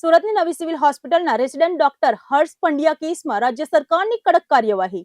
સુરતની નવી સિવિલ હોસ્પિટલના રેસિડેન્ટ ડોક્ટર હર્ષ પંડ્યા કેસમાં રાજ્ય સરકારની કડક કાર્યવાહી.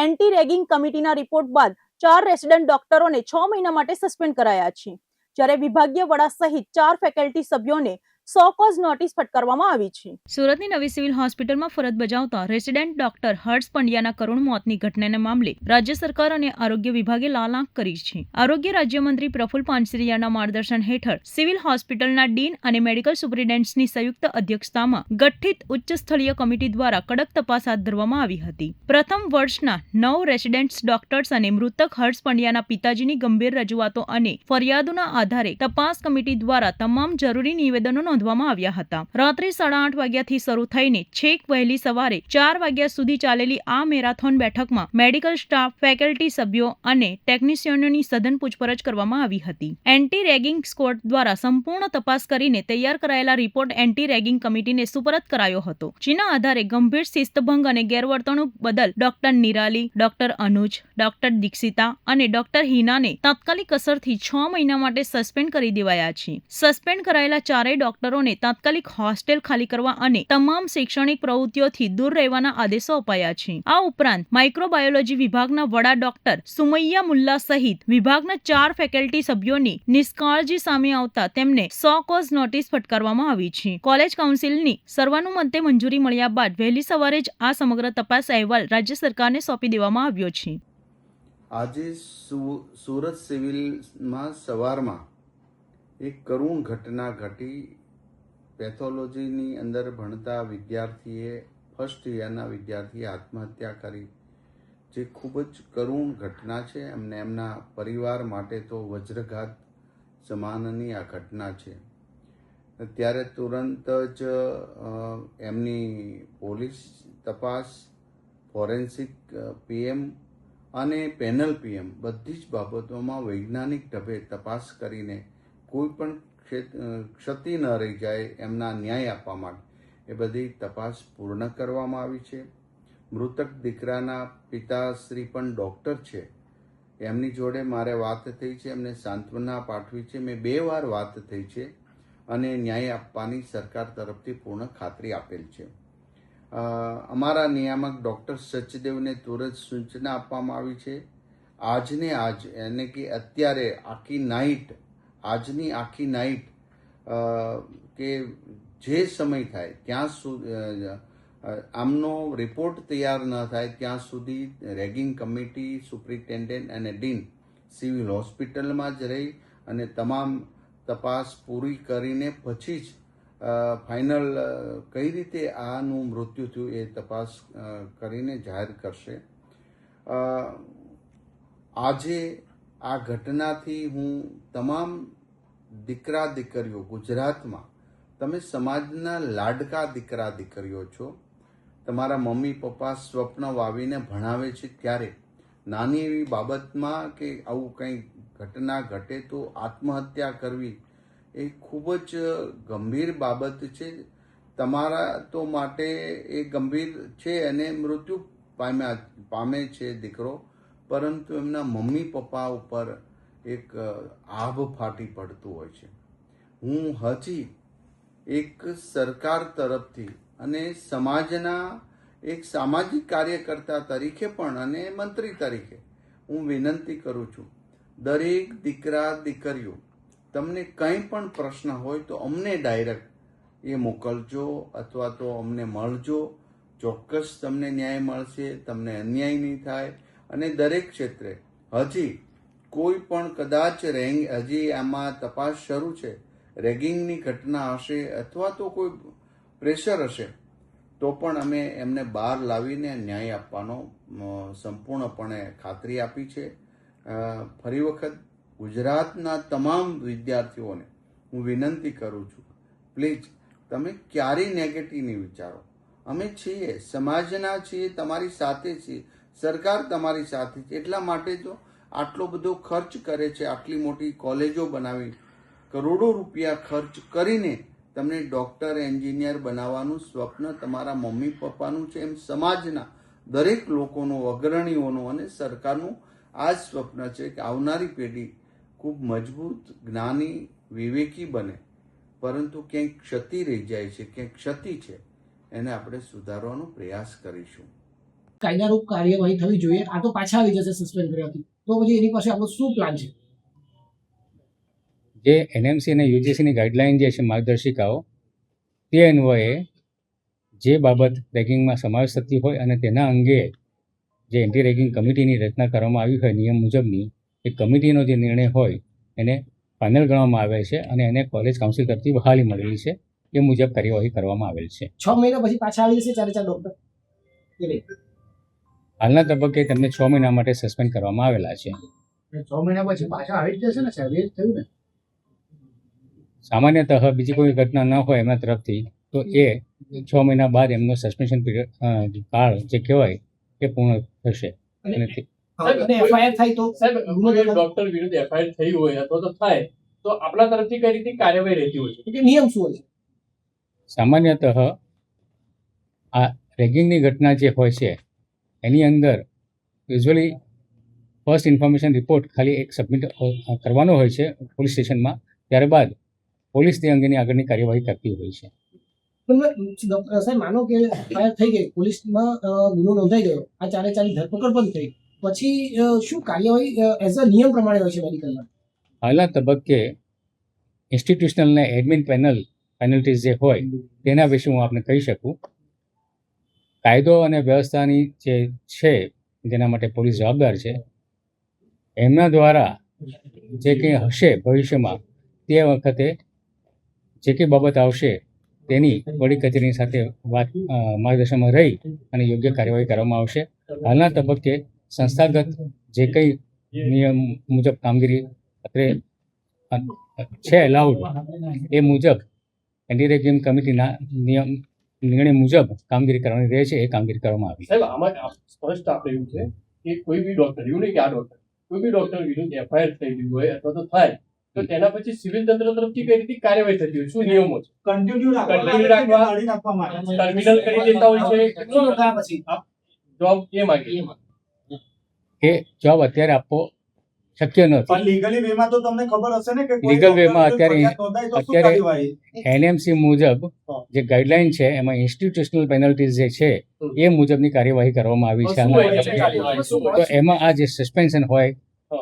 એન્ટી રેગિંગ કમિટીના રિપોર્ટ બાદ 4 રેસિડેન્ટ ડોક્ટરોને 6 મહિના માટે સસ્પેન્ડ કરાયા છે, જ્યારે વિભાગીય વડા સહિત 4 ફેકલ્ટી સભ્યોને 100 કોઝ નોટિસ ફટકારવામાં આવી છે. સુરતની નવી સિવિલ હોસ્પિટલમાં ફરજ બજાવતા રેસિડેન્ટ ડોક્ટર હર્ષ પંડ્યાના કરુણ મોતની ઘટનાના મામલે રાજ્ય સરકાર અને આરોગ્ય વિભાગે લાલ આંખ કરી છે. આરોગ્ય રાજ્યમંત્રી પ્રફુલ પાનસરિયાના માર્ગદર્શન હેઠળ સિવિલ હોસ્પિટલના ડીન અને મેડિકલ સુપરિન્ટેન્ડન્ટની સંયુક્ત અધ્યક્ષતામાં ગઠિત ઉચ્ચ સ્થળીય કમિટી દ્વારા કડક તપાસ હાથ ધરવામાં આવી હતી. પ્રથમ વર્ષના 9 રેસિડેન્ટ ડોક્ટર્સ અને મૃતક હર્ષ પંડ્યાના પિતાજીની ગંભીર રજૂઆતો અને ફરિયાદોના આધારે તપાસ કમિટી દ્વારા તમામ જરૂરી નિવેદનો નોંધવામાં આવ્યા હતા. રાત્રે 8:30 વાગ્યાથી શરૂ થઈને છેક વહેલી સવારે 4 વાગ્યા સુધી ચાલેલી આ મેરાથોન બેઠકમાં મેડિકલ સ્ટાફ, ફેકલ્ટી સભ્યો અને ટેકનિશિયનોની સઘન પૂછપરછ કરવામાં આવી હતી. એન્ટી રેગિંગ સ્ક્વોડ દ્વારા સંપૂર્ણ તપાસ કરીને તૈયાર કરાયેલા રિપોર્ટ એન્ટી રેગિંગ કમિટીને સુપરત કરાયો હતો, જેના આધારે ગંભીર શિસ્તભંગ અને ગેરવર્તણૂક બદલ ડોક્ટર નિરાલી, ડોક્ટર અનુજ, ડોક્ટર દીક્ષિતા અને ડોક્ટર હિનાને તાત્કાલિક અસરથી 6 મહિના માટે સસ્પેન્ડ કરી દેવાયા છે. સસ્પેન્ડ કરાયેલા ચારેય ડોક્ટરોને તાત્કાલિક હોસ્ટેલ ખાલી કરવા અને તમામ શૈક્ષણિક પ્રવૃત્તિઓથી દૂર રહેવાના આદેશો અપાયા છે. આ ઉપરાંત માઇક્રોબાયોલોજી વિભાગના વડા ડોક્ટર સુમૈયા મુલ્લા સહિત વિભાગના 4 ફેકલ્ટી સભ્યોની નિષ્કાળજી સામે આવતા તેમને 100 કોઝ નોટિસ ફટકારવામાં આવી છે. કોલેજ કાઉન્સિલની સર્વાનુમતે મંજૂરી મળ્યા બાદ વહેલી સવારે જ આ સમગ્ર તપાસ અહેવાલ રાજ્ય સરકારને સોંપી દેવામાં આવ્યો છે. આજે સુરત સિવિલમાં સવારમાં એક કરુણ ઘટના ઘટી. પેથોલોજીની અંદર ભણતા વિદ્યાર્થીએ ફર્સ્ટ યરના વિદ્યાર્થીએ આત્મહત્યા કરી, જે ખૂબ જ કરુણ ઘટના છે. એમને એમના પરિવાર માટે તો વજ્રઘાત સમાનની આ ઘટના છે. ત્યારે તુરંત જ એમની પોલીસ તપાસ, ફોરેન્સિક પીએમ અને પેનલ પીએમ બધી જ બાબતોમાં વૈજ્ઞાનિક ઢબે તપાસ કરીને કોઈ પણ ક્ષતિ ન રહી જાય એમના ન્યાય આપવા માટે એ બધી તપાસ પૂર્ણ કરવામાં આવી છે. મૃતક દીકરાના પિતાશ્રી પણ ડૉક્ટર છે. એમની જોડે મારે વાત થઈ છે, એમને સાંત્વના પાઠવી છે. મેં 2 વાર વાત થઈ છે અને ન્યાય આપવાની સરકાર તરફથી પૂર્ણ ખાતરી આપેલ છે. અમારા નિયામક ડૉક્ટર સચદેવને તુરંત સૂચના આપવામાં આવી છે. આજને આજ એટલે કે અત્યારે આજની આખી નાઇટ કે જે સમય થાય ત્યાં સુધી આમનો રિપોર્ટ તૈયાર ન થાય ત્યાં સુધી રેગિંગ કમિટી, સુપ્રિન્ટેન્ડન્ટ અને ડીન સિવિલ હોસ્પિટલમાં જ રહી અને તમામ તપાસ પૂરી કરીને પછી જ ફાઇનલ કઈ રીતે આનું મૃત્યુ થયું એ તપાસ કરીને જાહેર કરશે. આજે આ ઘટનાથી હું તમામ દીકરા દીકરીઓ ગુજરાતમાં, તમે સમાજના લાડકા દીકરા દીકરીઓ છો, તમારા મમ્મી પપ્પા સ્વપ્ન વાવીને ભણાવે છે, ત્યારે નાની એવી બાબતમાં કે આવું કંઈ ઘટના ઘટે તો આત્મહત્યા કરવી એ ખૂબ જ ગંભીર બાબત છે. તમારા તો માટે એ ગંભીર છે અને મૃત્યુ પામે છે દીકરો, પરંતુ એમના મમ્મી પપ્પા ઉપર એક આભ ફાટી પડતું હોય છે. હું હજી એક સરકાર તરફથી અને સમાજના એક સામાજિક કાર્યકર્તા તરીકે પણ અને મંત્રી તરીકે હું વિનંતી કરું છું, દરેક દીકરા દીકરીઓ, તમને કંઈ પણ પ્રશ્ન હોય તો અમને ડાયરેક્ટ એ મોકલજો અથવા તો અમને મળજો. ચોક્કસ તમને ન્યાય મળશે, તમને અન્યાય નહીં થાય. અને દરેક ક્ષેત્રે હજી કોઈ પણ કદાચ હજી આમાં તપાસ શરૂ છે, રેગિંગની ઘટના હશે અથવા તો કોઈ પ્રેશર હશે, તો પણ અમે એમને બહાર લાવીને ન્યાય આપવાનો સંપૂર્ણપણે ખાતરી આપી છે. ફરી વખત ગુજરાતના તમામ વિદ્યાર્થીઓને હું વિનંતી કરું છું, પ્લીઝ તમે ક્યારેય નેગેટિવ નહીં વિચારો. અમે છીએ, સમાજના છીએ, તમારી સાથે છીએ, સરકાર તમારી સાથે છે. એટલા માટે તો આટલો બધો ખર્ચ કરે છે, આટલી મોટી કોલેજો બનાવી, કરોડો રૂપિયા ખર્ચ કરીને તમને ડૉક્ટર, એન્જિનિયર બનાવવાનું સ્વપ્ન તમારા મમ્મી પપ્પાનું છે. એમ સમાજના દરેક લોકોનું, અગ્રણીઓનું અને સરકારનું આ જ સ્વપ્ન છે કે આવનારી પેઢી ખૂબ મજબૂત, જ્ઞાની, વિવેકી બને. પરંતુ ક્યાંક ક્ષતિ રહી જાય છે, ક્યાંક ક્ષતિ છે, એને આપણે સુધારવાનો પ્રયાસ કરીશું. કાયદારૂપ કાર્યવાહી થવી જોઈએ. આ તો પાછા આવી જશે સસ્પેન્ડ કર્યાથી, તો પછી એની પાસે આપણો શું પ્લાન છે? જે એનએમસી અને યુજીસીની ગાઈડલાઇન જે છે, માર્ગદર્શિકાઓ, તે અન્વયે જે બાબત રેગિંગમાં સમાવેશ થતી હોય અને તેના અંગે જે એન્ટી રેગિંગ કમિટીની રચના કરવામાં આવી હોય નિયમ મુજબની, એ કમિટીનો જે નિર્ણય હોય એને ફાઇનલ ગણવામાં આવે છે અને એને કોલેજ કાઉન્સિલ તરફથી બહાલી મળેલી છે. એ મુજબ કાર્યવાહી કરવામાં આવેલ છે. 6 મહિના પછી પાછા આવી જશે 4 ડોક્ટર? હાલના તબક્કે તેમને 6 મહિના માટે સસ્પેન્ડ કરવામાં આવેલા છે. 6 મહિના પછી પાછા આવી જ જશે ને સાહેબ? એ થયું ને? સામાન્યતઃ બીજી કોઈ ઘટના ન હોય એમના તરફથી તો એ 6 મહિના બાદ એમનો સસ્પેન્શન પીરિયડ કાળ જે કહેવાય એ પૂર્ણ થશે. અને એફઆઈઆર થાય તો સાહેબ ડોક્ટર વિરુદ્ધ એફઆઈઆર થઈ હોય અથવા તો થાય તો આપણા તરફથી કઈ રીતે કાર્યવાહી રહેતી હોય છે? નિયમ શું હોય છે? સામાન્યતઃ આ રેગિંગની ઘટના જે હોય છે એની અંદર યુઝ્યુઅલી ફર્સ્ટ ઇન્ફોર્મેશન રિપોર્ટ ખાલી એક સબમિટ કરવાનો હોય છે પોલીસ સ્ટેશનમાં. ત્યારબાદ પોલીસ તે અંગેની આગળની કાર્યવાહી કરતી હોય છે. પણ સાહેબ માનો કે એફઆઈઆર થઈ ગઈ, પોલીસમાં ગુનો નોંધાઈ ગયો, આ 4 ધરપકડ પણ થઈ, પછી શું કાર્યવાહી એઝ અ નિયમ પ્રમાણે હોય છે મેડિકલમાં? હાલના તબક્કે ઇન્સ્ટિટ્યુશનલ ને એડમિન પેનલ્ટીઝ જે હોય તેના વિશે હું આપને કહી શકું. કાયદો અને વ્યવસ્થાની જે છે જેના માટે પોલીસ જવાબદાર છે, એમના દ્વારા જે કંઈ હશે ભવિષ્યમાં તે વખતે જે કંઈ બાબત આવશે તેની વડી કચેરીની સાથે માર્ગદર્શનમાં રહી અને યોગ્ય કાર્યવાહી કરવામાં આવશે. હાલના તબક્કે સંસ્થાગત જે કંઈ નિયમ મુજબ કામગીરી અત્રે છે અલાઉડ એ મુજબ એન્ટી રેગિંગ કમિટીના નિર્ણય મુજબ કામગીરી કરવાની રહે છે. એ કામગીરી કરવામાં આવી. સાહેબ આમાં સ્પષ્ટ આપણે એવું છે કે કોઈ બી ડોક્ટર, એવું નહીં કે આ ડોક્ટર, કોઈ બી ડોક્ટર વિરુદ્ધ એફઆઈઆર થઈ હોય અથવા તો થાય તો તેના પછી સિવિલ તંત્ર તરફથી કઈ રીતે કાર્યવાહી થતી હોય, શું નિયમો છે? કન્ટિન્યુ રાખવા, ટર્મિનલ કરી દેતા હોય છે, પછી જોબ એ માગે. એ જવાબ અત્યારે આપવો શક્ય નથી. લીગલી વેમાં તો તમને ખબર હશે ને કે લીગલ વેમાં અત્યારે એનએમસી મુજબ જે ગાઈડલાઈન છે એમાં ઇન્સ્ટિટ્યુશનલ પેનલ્ટીઝ જે છે એ મુજબની કાર્યવાહી કરવામાં આવી છે. તો એમાં આ જે સસ્પેન્શન હોય,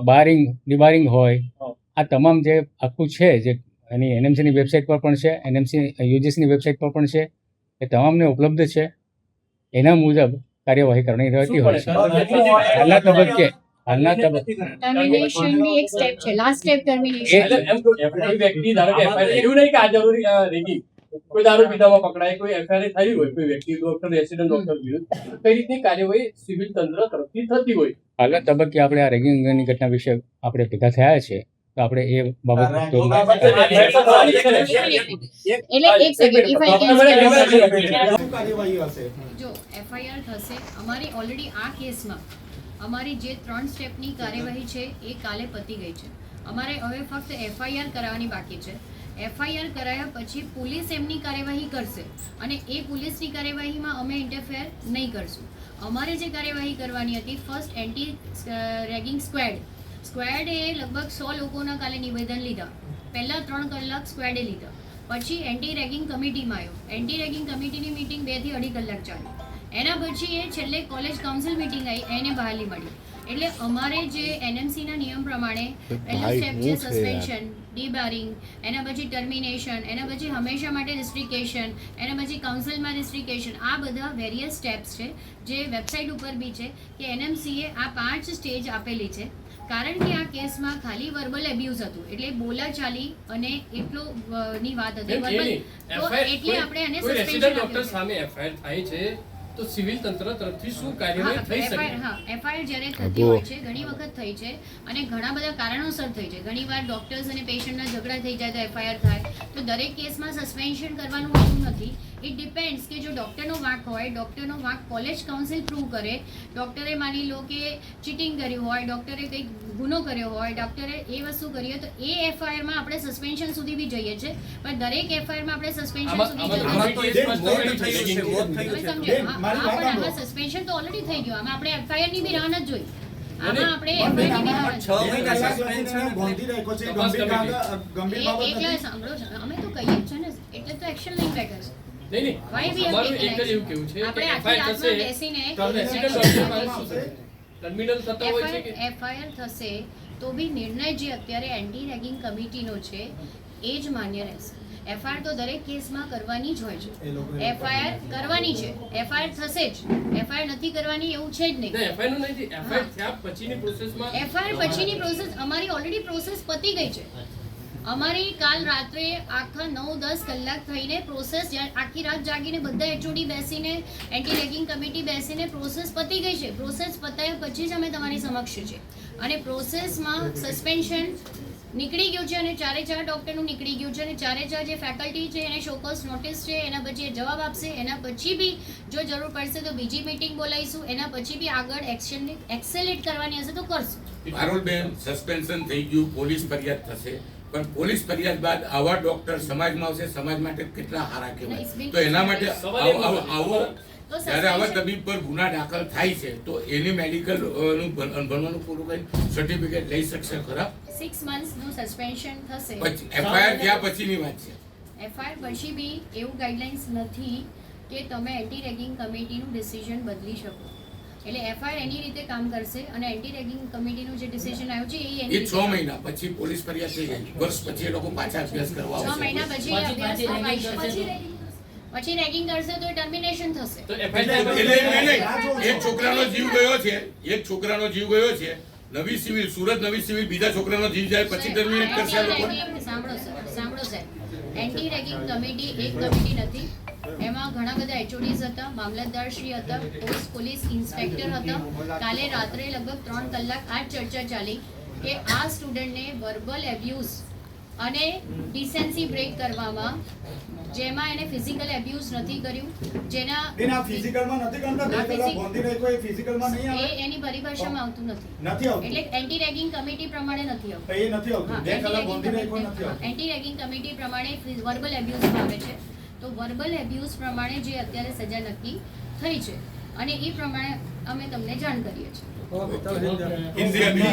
બારિંગ, ડિબારિંગ હોય, આ તમામ જે આખું છે જે એની એનએમસીની વેબસાઇટ પર પણ છે, એનએમસી યુજીસીની વેબસાઇટ પર પણ છે, એ તમામને ઉપલબ્ધ છે. એના મુજબ કાર્યવાહી કરવાની રહેતી હોય છે. હાલના તબક્કે ટર્મિનેશન બી એક સ્ટેપ છે, લાસ્ટ સ્ટેપ ટર્મિનેશન. કોઈ વ્યક્તિ ધારો કે એફઆઈઆર, એવું નહીં કે આ જરૂરી રેગિંગ, કોઈ દારૂ પીધામાં પકડાય, કોઈ એફઆઈઆર થઈ હોય, કોઈ વ્યક્તિ ડોક્ટર, રેસિડન્ટ ડોક્ટર વિરુદ્ધ, કઈ રીતની કાર્યવાહી સિવિલ તંત્ર તરફથી થતી હોય? હાલના તબક્કે આપણે આ રેગિંગ અંગેની ઘટના વિશે આપણે ભેગા થયા છે તો આપણે એ બાબત એટલે એક સેકન્ડ, ઇફ આઈ કેન જો એફઆઈઆર થશે, અમારી ઓલરેડી આ કેસમાં અમારી જે 3 સ્ટેપની કાર્યવાહી છે એ કાલે પતી ગઈ છે. અમારે હવે ફક્ત એફઆઈઆર કરાવવાની બાકી છે. એફઆઈઆર કરાયા પછી પોલીસ એમની કાર્યવાહી કરશે અને એ પોલીસની કાર્યવાહીમાં અમે ઇન્ટરફેર નહીં કરશું. અમારે જે કાર્યવાહી કરવાની હતી, ફર્સ્ટ એન્ટી રેગિંગ સ્ક્વેડે લગભગ 100 લોકોના કાલે નિવેદન લીધા. પહેલા 3 કલાક સ્ક્વેડે લીધા, પછી એન્ટી રેગિંગ કમિટીમાં આવ્યો. એન્ટી રેગિંગ કમિટીની મીટિંગ 2 થી 2.5 કલાક ચાલી. એના પછી એ છેલ્લે કોલેજ કાઉન્સિલ મીટિંગ આવી, એને બહાલી મળી. એટલે અમારે જે એનએમસીના નિયમ પ્રમાણે પહેલો સ્ટેપ છે સસ્પેન્શન, ડીબારિંગ, એના પછી ટર્મિનેશન, એના પછી હંમેશા માટે રિસ્ટ્રિકેશન, એના પછી કાઉન્સિલમાં રિસ્ટ્રિકેશન. આ બધા વેરિયસ સ્ટેપ્સ છે જે વેબસાઇટ ઉપર બી છે કે એનએમસીએ આ 5 સ્ટેજ આપેલી છે. કારણ કે આ કેસમાં ખાલી વર્બલ એબ્યુઝ હતું, એટલે બોલાચાલી અને એટલો ની વાત હતી વર્બલ, તો એટલે આપણે એને સસ્પેન્શન આપ્યું. સામે એફઆઈઆર થાય છે તો સિવિલ તંત્ર તરફથી શું કાર્યવાહી થઈ શકે? એફઆઈઆર જ્યારે થતી હોય છે, ઘણી વખત થઈ છે અને ઘણા બધા કારણોસર થઈ છે. ઘણીવાર ડોક્ટર્સ અને પેશન્ટના ઝઘડા થઈ જાય તો એફઆઈઆર થાય. તો દરેક કેસમાં સસ્પેન્શન કરવાનું હોતું નથી. ઇટ ડિપેન્ડ્સ કે જો ડોક્ટરનો વાંક હોય, ડોક્ટરનો વાંક કોલેજ કાઉન્સિલ પ્રૂવ કરે, ડોક્ટરે માની લો કે ચીટિંગ કર્યું હોય, ડોક્ટરે કંઈક ગુનો કર્યો હોય, ડોક્ટરે એ વસ્તુ કરી હોય, તો એ એફઆઈઆરમાં આપણે સસ્પેન્શન સુધી બી જઈએ છીએ. પણ દરેક એફઆઈઆરમાં આપણે સસ્પેન્શન સુધી જઈએ. સસ્પેન્શન તો ઓલરેડી થઈ ગયું. આમાં આપણે એફઆઈઆર ની બી રાહ નથી જોઈ. આમાં આપણે પણ FIR ની આમાં બહાર 6 મહિના સસ્પેન્શન એને ગોંધી રાખ્યો છે. તપાસ ગંભીર બાબત એકલા નથી. સાંભળો છો, અમે તો કહીએ જ છે ને, એટલે તો એક્શન લઈને બેઠા છે. નહીં Why we have અમારું taken એક જ એવું action? કેવું છે આપણે કે આખી FIR રાતમાં થશે બેસીને તો રેસિડન્ટ ડોક્ટર પાસે શું થશે? ટર્મિનલ થતા હોય છે કે FIR થશે તો બી નિર્ણય જે અત્યારે એન્ટી રેગિંગ કમિટીનો છે એ જ માન્ય રહેશે. FIR તો દરેક કેસમાં કરવાની જ હોય છે. FIR કરવાની છે, FIR થશે જ. FIR નથી કરવાની એવું છે જ નહીં. ના FIR નું નથી, FIR થયા પછીની પ્રોસેસમાં FIR પછીની પ્રોસેસ અમારી ઓલરેડી પ્રોસેસ પતી ગઈ છે. અમારી કાલ રાત્રે આખા 9-10 કલાક થઈને પ્રોસેસ આખી રાત જાગીને બધા HOD બેસીને એન્ટી રેગિંગ કમિટી બેસીને પ્રોસેસ પતી ગઈ છે. પ્રોસેસ પતાયા પછી જ અમે તમારી સમક્ષ છે અને પ્રોસેસમાં સસ્પેન્શન નીકળી ગયું છે અને 4 ડોક્ટરનું નીકળી ગયું છે અને 4 જે ફેકલ્ટી છે એને શોકોસ નોટિસ છે, એના પછી એ જવાબ આપશે. એના પછી બી જો જરૂર પડશે તો બીજી મીટિંગ બોલાવીશું. એના પછી બી આગળ એક્શનને એક્સેલેટ કરવાની હશે તો કરશું. પારુલબેન, સસ્પેન્શન થઈ ગયું, પોલીસ ફરિયાદ થશે, પણ પોલીસ ફરિયાદ બાદ આવા ડોક્ટર સમાજમાં આવશે, સમાજ માટે કેટલા હારા કહેવાય. તો એના માટે આવો તો જ્યારે આવા suspension- તબીબ પર ગુના દાખલ થાય છે તો એની મેડિકલ નું ભણવાનું પૂરું કરીને સર્ટિફિકેટ લઈ શકશે ખરા? 6 monthsનું સસ્પેન્શન થશે. પછી FIR થયા પછીની વાત છે. FIR પછી બી એવું ગાઈડલાઇન્સ નથી કે તમે એન્ટી રેગિંગ કમિટીનું ડિસિઝન બદલી શકો. એટલે FIR એની રીતે કામ કરશે અને એન્ટી રેગિંગ કમિટીનું જે ડિસિઝન આવ્યું છે એ એની એ રીતે 6 મહિના પછી પોલીસ ફરિયાદ થઈ ગઈ, વર્ષ પછી એ લોકો પાછા અભ્યાસ કરવા 6 આવશે. મહિના પછી અભ્યાસ કરવાનો. પછી રેગિંગ કરશે તો ટર્મિનેશન થશે. તો એટલે નહીં, એક છોકરાનો જીવ ગયો છે, એક છોકરાનો જીવ ગયો છે, નવી સિવિલ સુરત નવી સિવિલ બીજા છોકરાનો જીવ જાય પછી ટર્મિનેટ કરશે આ લોકો. સાંભળો સાહેબ, એન્ટી રેગિંગ કમિટી એક કમિટી નથી. એમાં ઘણા બધા HODs હતા, મામલતદારશ્રી હતા, પોસ્ટ પોલીસ ઇન્સ્પેક્ટર હતા. કાલે રાત્રે લગભગ 3 કલાક આ ચર્ચા ચાલી કે આ સ્ટુડન્ટને વર્બલ એબ્યુઝ અને ડિસેન્સી બ્રેક કરવામાં, જેમાં એને ફિઝિકલ એબ્યુઝ નથી કર્યું, જેના બેન, આ ફિઝિકલમાં નથી ગણતા. બે આ કલાક physical- ગોંધી રાખ્યો એ ફિઝિકલમાં નહીં એ આવે. એની પરિભાષામાં આવતું નથી. નથી આવતું. એટલે એન્ટી રેગિંગ કમિટી પ્રમાણે નથી આવતું. એ નથી આવતું. 2 કલાક ગોંધી રાખ્યો નથી આવતું. એન્ટી રેગિંગ કમિટી પ્રમાણે વર્બલ એબ્યુઝ આવે છે. તો વર્બલ એબ્યુઝ પ્રમાણે જે અત્યારે સજા નક્કી થઈ છે અને એ પ્રમાણે અમે તમને જાણ કરીએ છીએ. ઇન્ડિયા